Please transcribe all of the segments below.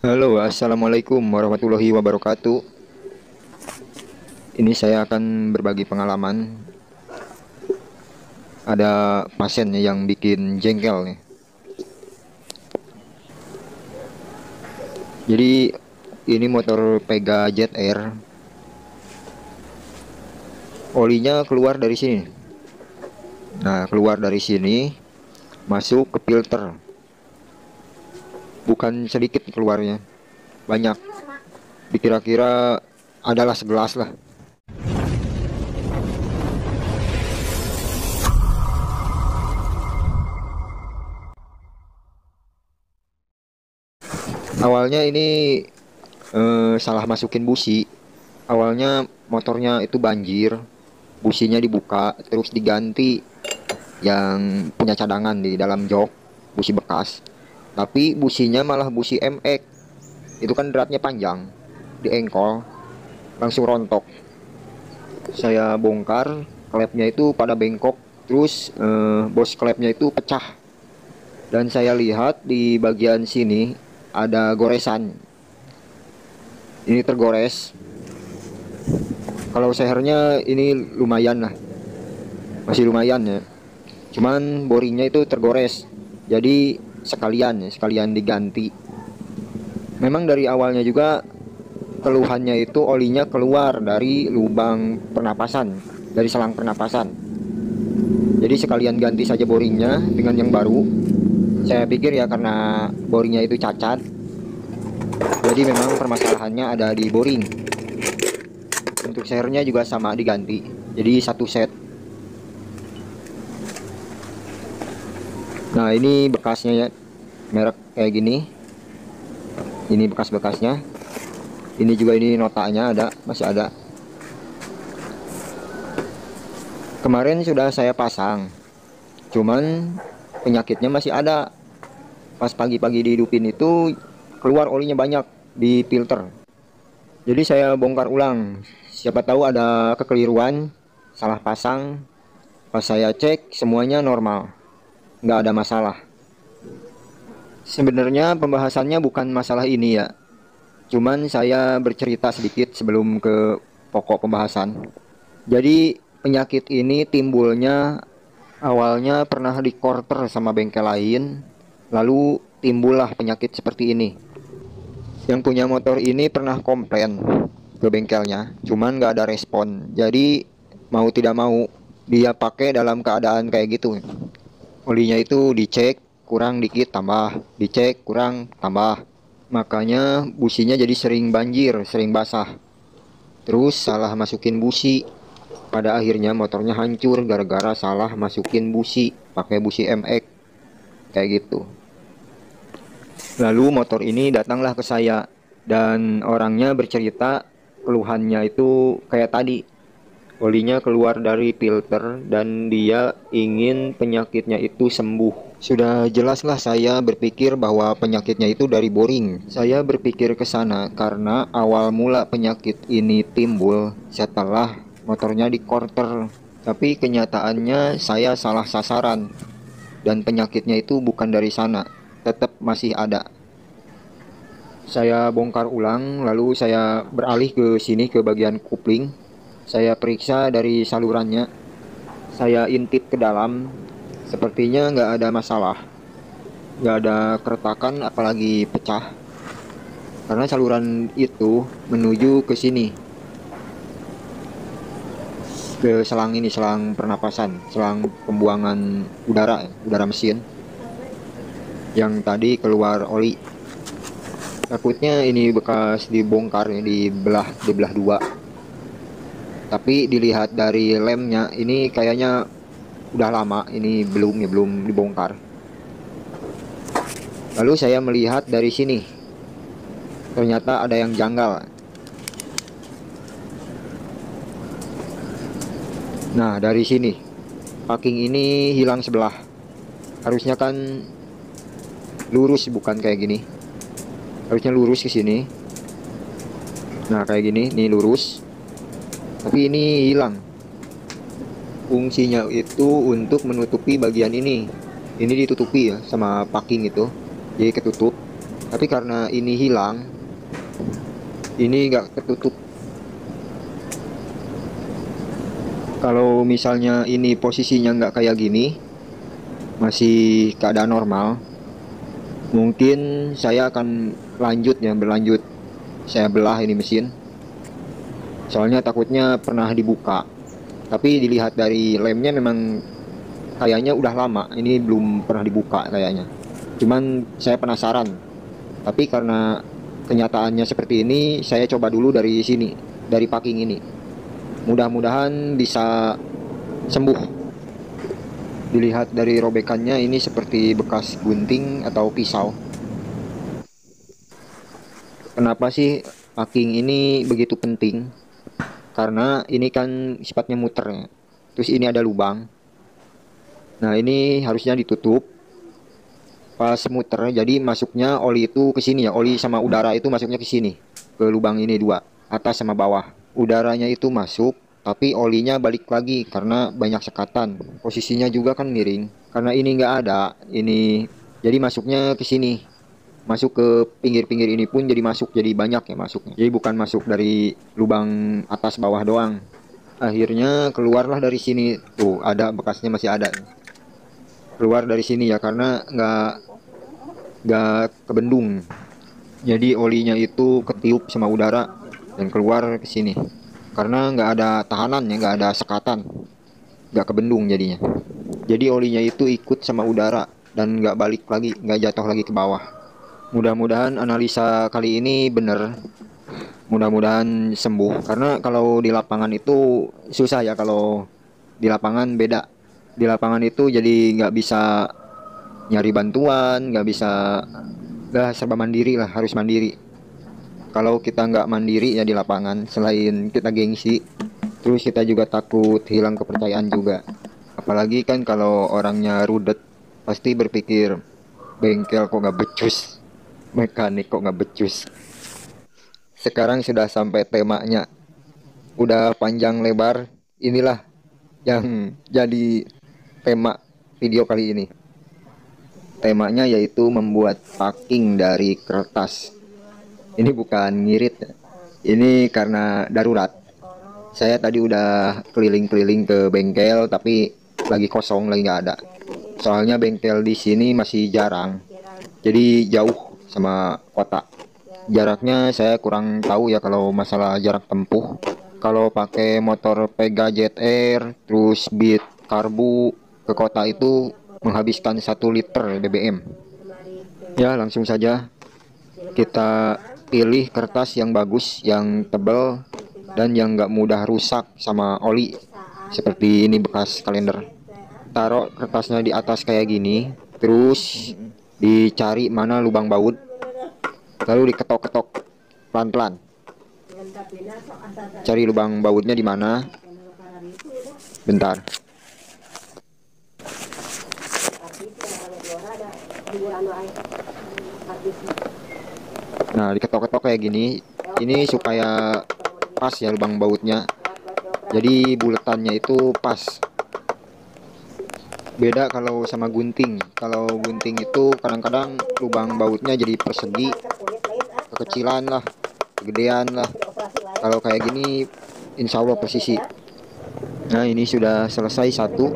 Halo, assalamualaikum warahmatullahi wabarakatuh. Ini saya akan berbagi pengalaman. Ada pasien yang bikin jengkel nih. Jadi ini motor Pega Jet Air. Olinya keluar dari sini. Nah, keluar dari sini, masuk ke filter. Bukan sedikit keluarnya, banyak. Dikira-kira adalah segelas lah. Awalnya ini salah masukin busi. Awalnya motornya itu banjir, businya dibuka terus diganti yang punya cadangan di dalam jok, busi bekas. Tapi businya malah busi MX. Itu kan dratnya panjang, di engkol langsung rontok. Saya bongkar, klepnya itu pada bengkok, terus bos klepnya itu pecah. Dan saya lihat di bagian sini ada goresan. Ini tergores. Kalau sehernya ini lumayan lah, masih lumayan ya. Cuman boringnya itu tergores. Jadi sekalian diganti. Memang dari awalnya juga keluhannya itu olinya keluar dari lubang pernapasan, dari selang pernapasan. Jadi sekalian ganti saja boringnya dengan yang baru. Saya pikir ya karena boringnya itu cacat. Jadi memang permasalahannya ada di boring. Untuk sehernya juga sama diganti. Jadi satu set. Nah, ini bekasnya ya. Merek kayak gini. Ini bekas-bekasnya. Ini juga ini notanya ada, masih ada. Kemarin sudah saya pasang. Cuman penyakitnya masih ada. Pas pagi-pagi dihidupin itu keluar olinya banyak di filter. Jadi saya bongkar ulang. Siapa tahu ada kekeliruan, salah pasang. Pas saya cek semuanya normal, nggak ada masalah. Sebenarnya pembahasannya bukan masalah ini ya. Cuman saya bercerita sedikit sebelum ke pokok pembahasan. Jadi penyakit ini timbulnya awalnya pernah di quarter sama bengkel lain. Lalu timbullah penyakit seperti ini. Yang punya motor ini pernah komplain ke bengkelnya, cuman nggak ada respon. Jadi mau tidak mau dia pakai dalam keadaan kayak gitu. Olinya itu dicek kurang dikit tambah, dicek kurang tambah. Makanya businya jadi sering banjir, sering basah. Terus salah masukin busi. Pada akhirnya motornya hancur gara-gara salah masukin busi, pakai busi MX kayak gitu. Lalu motor ini datanglah ke saya dan orangnya bercerita keluhannya itu kayak tadi. Olinya keluar dari filter dan dia ingin penyakitnya itu sembuh. Sudah jelaslah saya berpikir bahwa penyakitnya itu dari boring. Saya berpikir ke sana karena awal mula penyakit ini timbul setelah motornya di quarter. Tapi kenyataannya saya salah sasaran dan penyakitnya itu bukan dari sana. Tetap masih ada. Saya bongkar ulang, lalu saya beralih ke sini ke bagian kupling. Saya periksa dari salurannya, saya intip ke dalam, sepertinya nggak ada masalah, nggak ada keretakan apalagi pecah. Karena saluran itu menuju ke sini, ke selang ini, selang pernapasan, selang pembuangan udara, udara mesin, yang tadi keluar oli. Takutnya ini bekas dibongkar dibelah dua. Tapi dilihat dari lemnya ini kayaknya udah lama ini belum dibongkar. Lalu saya melihat dari sini. Ternyata ada yang janggal. Nah, dari sini. Packing ini hilang sebelah. Harusnya kan lurus bukan kayak gini. Harusnya lurus ke sini. Nah, kayak gini, nih lurus. Tapi ini hilang. Fungsinya itu untuk menutupi bagian ini. Ini ditutupi ya sama packing itu. Jadi ketutup. Tapi karena ini hilang, ini nggak ketutup. Kalau misalnya ini posisinya nggak kayak gini, masih keadaan normal, mungkin saya akan berlanjut. Saya belah ini mesin. Soalnya takutnya pernah dibuka. Tapi dilihat dari lemnya memang kayaknya udah lama. Ini belum pernah dibuka kayaknya. Cuman saya penasaran. Tapi karena kenyataannya seperti ini, saya coba dulu dari sini, dari packing ini. Mudah-mudahan bisa sembuh. Dilihat dari robekannya ini seperti bekas gunting atau pisau. Kenapa sih packing ini begitu penting? Karena ini kan sifatnya muter ya. Terus ini ada lubang. Nah, ini harusnya ditutup pas muter. Jadi masuknya oli itu ke sini ya. Oli sama udara itu masuknya ke sini. Ke lubang ini dua, atas sama bawah. Udaranya itu masuk, tapi olinya balik lagi karena banyak sekatan. Posisinya juga kan miring. Karena ini nggak ada, ini jadi masuknya ke sini. Masuk ke pinggir-pinggir ini pun jadi masuk, jadi banyak ya masuknya. Jadi bukan masuk dari lubang atas bawah doang. Akhirnya keluarlah dari sini. Tuh, ada bekasnya masih ada. Keluar dari sini ya karena nggak kebendung. Jadi olinya itu ketiup sama udara dan keluar ke sini. Karena nggak ada tahanan ya, nggak ada sekatan, nggak kebendung jadinya. Jadi olinya itu ikut sama udara dan nggak balik lagi, nggak jatuh lagi ke bawah. Mudah-mudahan analisa kali ini bener. Mudah-mudahan sembuh. Karena kalau di lapangan itu susah ya, kalau di lapangan beda. Di lapangan itu jadi nggak bisa nyari bantuan, nggak serba mandiri lah, harus mandiri. Kalau kita nggak mandiri ya di lapangan, selain kita gengsi, terus kita juga takut hilang kepercayaan juga. Apalagi kan kalau orangnya rudet, pasti berpikir bengkel kok nggak becus, mekanik kok nggak becus. Sekarang sudah sampai temanya, udah panjang lebar. Inilah yang jadi tema video kali ini. Temanya yaitu membuat packing dari kertas. Ini bukan ngirit ya. Ini karena darurat. Saya tadi udah keliling-keliling ke bengkel tapi lagi kosong, lagi nggak ada. Soalnya bengkel di sini masih jarang. Jadi jauh sama kota. Jaraknya saya kurang tahu ya kalau masalah jarak tempuh. Kalau pakai motor Pega ZR terus Beat Karbu ke kota itu menghabiskan 1 liter BBM. Ya, langsung saja kita pilih kertas yang bagus, yang tebal dan yang nggak mudah rusak sama oli. Seperti ini bekas kalender. Taruh kertasnya di atas kayak gini, terus dicari mana lubang baut, lalu diketok-ketok pelan-pelan. Cari lubang bautnya di mana. Bentar. Nah, diketok-ketok kayak gini. Ini supaya pas ya lubang bautnya. Jadi buletannya itu pas. Beda kalau sama gunting. Kalau gunting itu kadang-kadang lubang bautnya jadi persegi, kekecilan lah, kegedean lah. Kalau kayak gini insya Allah presisi. Nah, ini sudah selesai satu.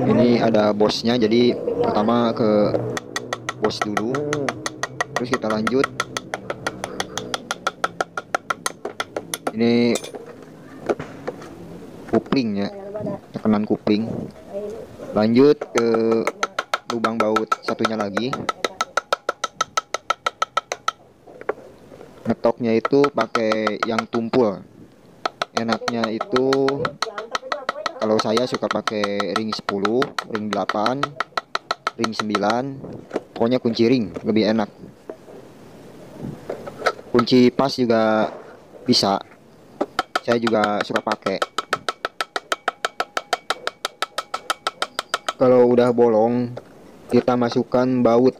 Ini ada bosnya, jadi pertama ke bos dulu, terus kita lanjut. Ini kupling ya, tekanan kupling. Lanjut ke lubang baut satunya lagi. Ngetoknya itu pakai yang tumpul. Enaknya itu kalau saya suka pakai ring 10, ring 8, ring 9. Pokoknya kunci ring lebih enak. Kunci pas juga bisa. Saya juga suka pakai. Kalau udah bolong, kita masukkan baut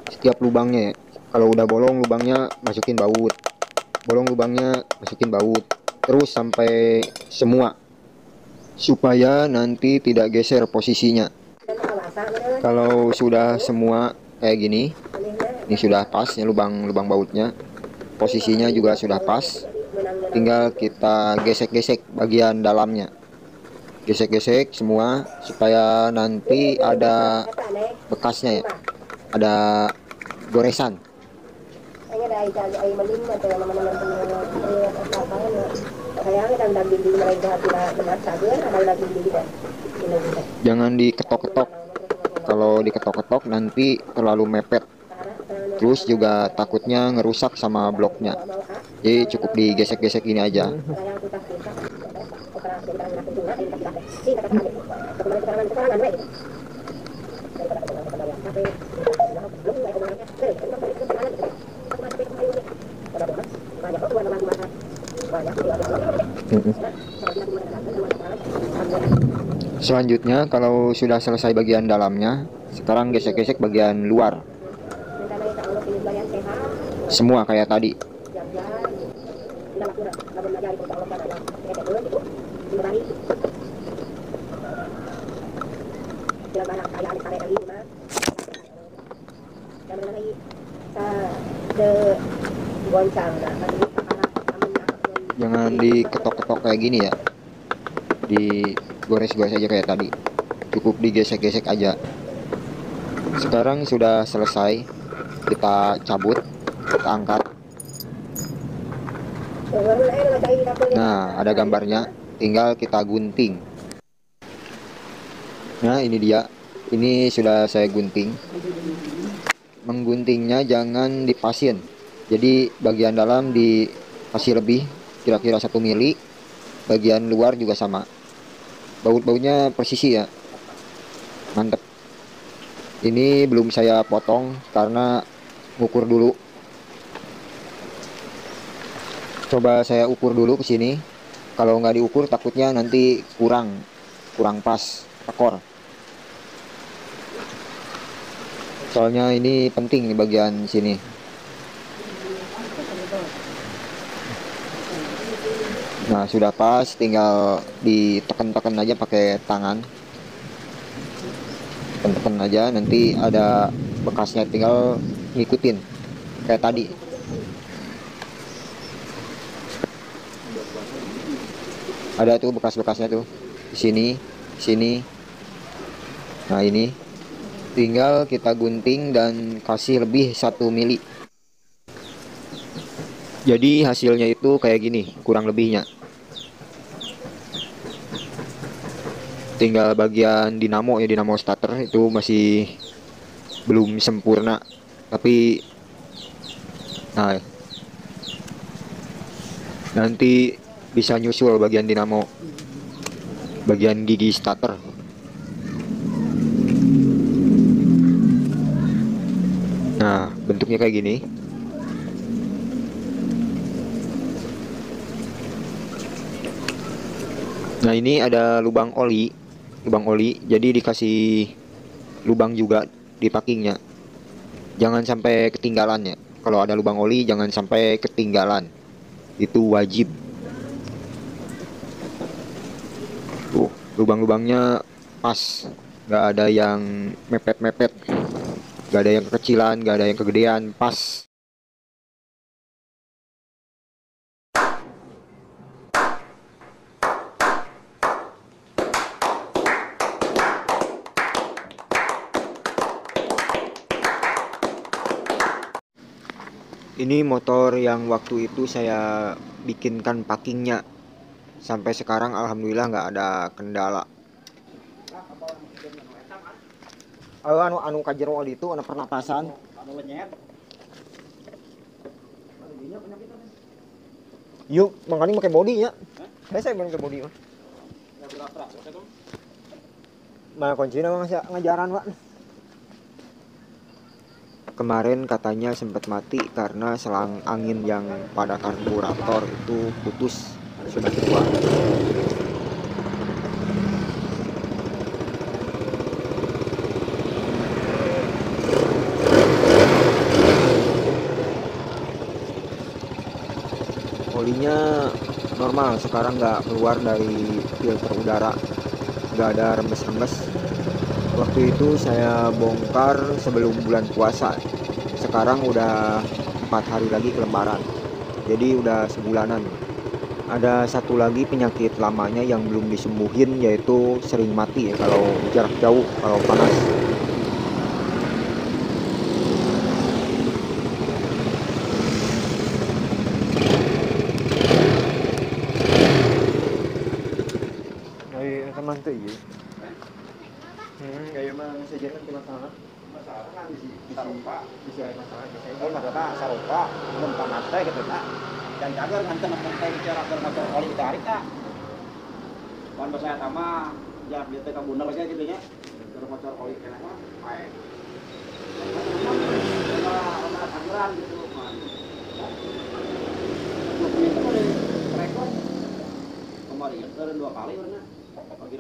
setiap lubangnya ya. Kalau udah bolong lubangnya, masukin baut. Bolong lubangnya, masukin baut. Terus sampai semua, supaya nanti tidak geser posisinya. Kalau sudah semua, kayak gini. Ini sudah pas nih lubang bautnya, posisinya juga sudah pas. Tinggal kita gesek-gesek bagian dalamnya, gesek-gesek semua supaya nanti ada bekasnya ya, ada goresan. Jangan diketok-ketok, kalau diketok-ketok nanti terlalu mepet, terus juga takutnya ngerusak sama bloknya. Jadi cukup digesek-gesek ini aja. Selanjutnya kalau sudah selesai bagian dalamnya, sekarang gesek-gesek bagian luar. Semua kayak tadi. Jangan diketok-ketok kayak gini ya, digores-gores aja kayak tadi, cukup digesek-gesek aja. Sekarang sudah selesai, kita cabut, kita angkat. Nah, ada gambarnya, tinggal kita gunting. Nah, ini dia, ini sudah saya gunting. Mengguntingnya jangan dipasin, jadi bagian dalam dikasih lebih, kira-kira 1 mili, bagian luar juga sama. Baut-bautnya persisi ya, mantep. Ini belum saya potong karena ukur dulu. Coba saya ukur dulu ke sini. Kalau nggak diukur takutnya nanti kurang pas tekor. Soalnya ini penting di bagian sini. Nah, sudah pas, tinggal ditekan-tekan aja pakai tangan. Tekan-tekan aja, nanti ada bekasnya, tinggal ngikutin kayak tadi. Ada tuh bekas-bekasnya tuh. Di sini. Nah, ini tinggal kita gunting dan kasih lebih 1 mili. Jadi hasilnya itu kayak gini, kurang lebihnya. Tinggal bagian dinamo ya, dinamo starter itu masih belum sempurna, tapi nah nanti bisa nyusul bagian dinamo, bagian gigi starter. Nah, bentuknya kayak gini. Nah, ini ada lubang oli, jadi dikasih lubang juga di packingnya. Jangan sampai ketinggalan ya. Kalau ada lubang oli jangan sampai ketinggalan. Itu wajib. Tuh, lubang-lubangnya pas. Gak ada yang mepet-mepet. Gak ada yang kekecilan, gak ada yang kegedean, pas. Ini motor yang waktu itu saya bikinkan packingnya. Sampai sekarang alhamdulillah nggak ada kendala. Anu kajero itu anu pernapasan. Yuk, makanya pakai body ya. Saya pakai body mah. Mana kuncinya mah ngajaran, Pak. Kemarin katanya sempat mati karena selang angin yang pada karburator itu putus, sudah tua. Olinya normal, sekarang nggak keluar dari filter udara, nggak ada rembes-rembes. Waktu itu saya bongkar sebelum bulan puasa. Sekarang udah 4 hari lagi ke Lebaran. Jadi udah sebulanan. Ada satu lagi penyakit lamanya yang belum disembuhin, yaitu sering mati ya kalau jarak jauh, kalau panas. Kayak teman tuh iya. Kayak emang sejalan ke masalah. Masalah kan di sarupa, Bisa masalah saya. oh maksudnya sarupa, belum panas teh gitu tak. Dan cager nganten nganten teh bicara ke motor oli tarik tak. Wan bahasa tama ya dia teh kabundar lagi gitu nya. Ke motor oli kena mah bae. Karena cageran gitu man. Itu rekor kemarin 2 kali warna. Pagi